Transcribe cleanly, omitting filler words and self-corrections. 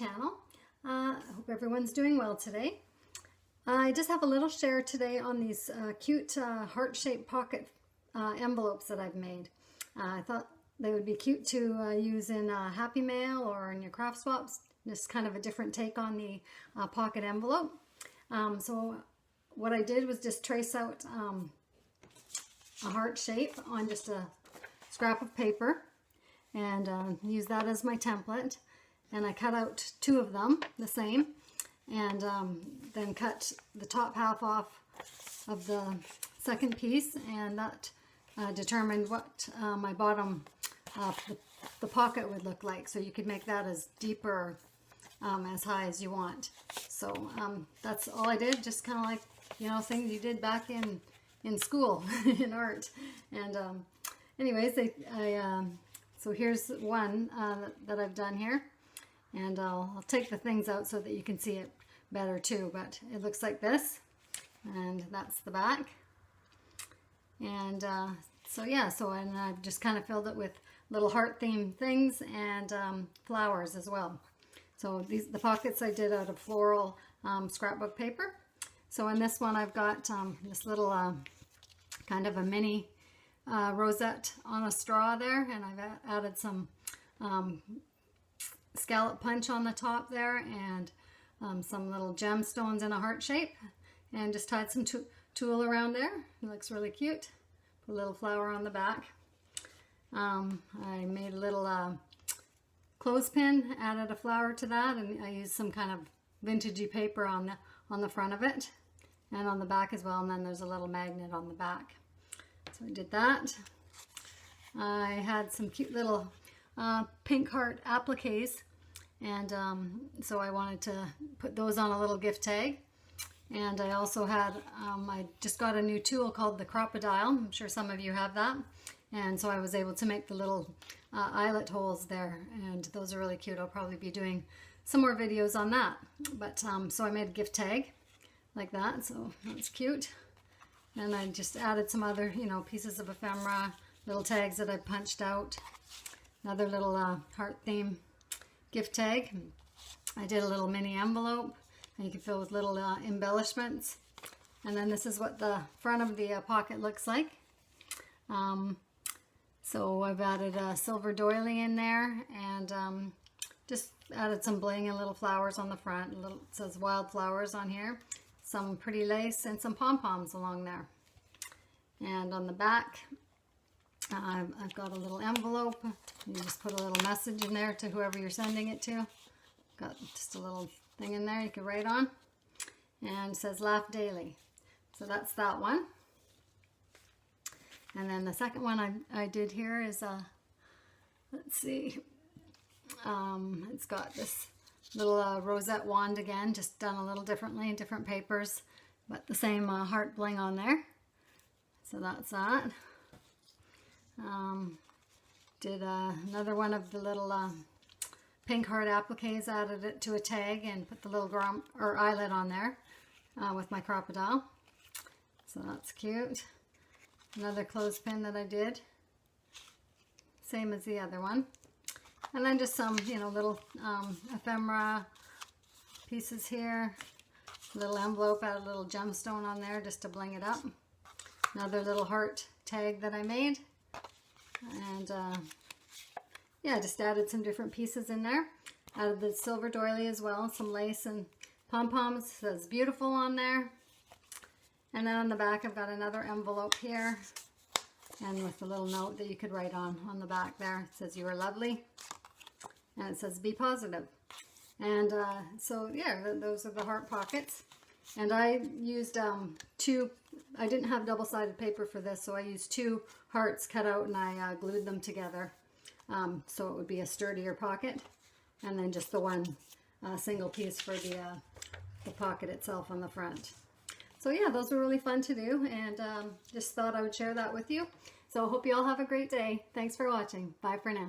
channel. I hope everyone's doing well today. I just have a little share today on these cute heart-shaped pocket envelopes that I've made. I thought they would be cute to use in Happy Mail or in your craft swaps. Just kind of a different take on the pocket envelope. So what I did was just trace out a heart shape on just a scrap of paper and use that as my template. And I cut out two of them the same, and then cut the top half off of the second piece, and that determined what my bottom the pocket would look like. So you could make that as deep or as high as you want. So that's all I did, just kind of like, you know, things you did back in school in art. And anyways, so here's one that I've done here. And I'll take the things out so that you can see it better too, but it looks like this, and that's the back. And so yeah, and I've just kind of filled it with little heart themed things and flowers as well. So the pockets I did out of floral scrapbook paper. So in this one I've got this little kind of a mini rosette on a straw there, and I've added some scallop punch on the top there, and some little gemstones in a heart shape, and just tied some tulle around there. It looks really cute. Put a little flower on the back. I made a little clothespin, added a flower to that, and I used some kind of vintagey paper on the front of it and on the back as well, and then there's a little magnet on the back. So I did that. I had some cute little pink heart appliques, and so I wanted to put those on a little gift tag. And I also had I just got a new tool called the Crop-A-Dile. I'm sure some of you have that, and so I was able to make the little eyelet holes there, and those are really cute. I'll probably be doing some more videos on that, but so I made a gift tag like that, so that's cute. And I just added some other, you know, pieces of ephemera, little tags that I punched out. Another little heart theme gift tag. I did a little mini envelope, and you can fill with little embellishments. And then this is what the front of the pocket looks like. So I've added a silver doily in there, and just added some bling and little flowers on the front. It says wildflowers on here. Some pretty lace and some pom-poms along there. And on the back, I've got a little envelope. You just put a little message in there to whoever you're sending it to. Got just a little thing in there you can write on. And it says Laugh Daily. So that's that one. And then the second one I did here is, let's see, it's got this little rosette wand again, just done a little differently in different papers, but the same heart bling on there. So that's that. Did another one of the little pink heart appliques, added it to a tag and put the little eyelet on there with my Crop-A-Dile. So that's cute. Another clothespin that I did, same as the other one. And then just some, you know, little ephemera pieces here. Little envelope, add a little gemstone on there just to bling it up. Another little heart tag that I made. And yeah, just added some different pieces in there. Added the silver doily as well, some lace and pom-poms. It says beautiful on there. And then on the back I've got another envelope here, and with a little note that you could write on the back there. It says you are lovely, and it says be positive. And so yeah, those are the heart pockets. And I used I didn't have double-sided paper for this, so I used two hearts cut out, and I glued them together so it would be a sturdier pocket, and then just the one single piece for the pocket itself on the front. So yeah, those were really fun to do, and just thought I would share that with you. So I hope you all have a great day. Thanks for watching. Bye for now.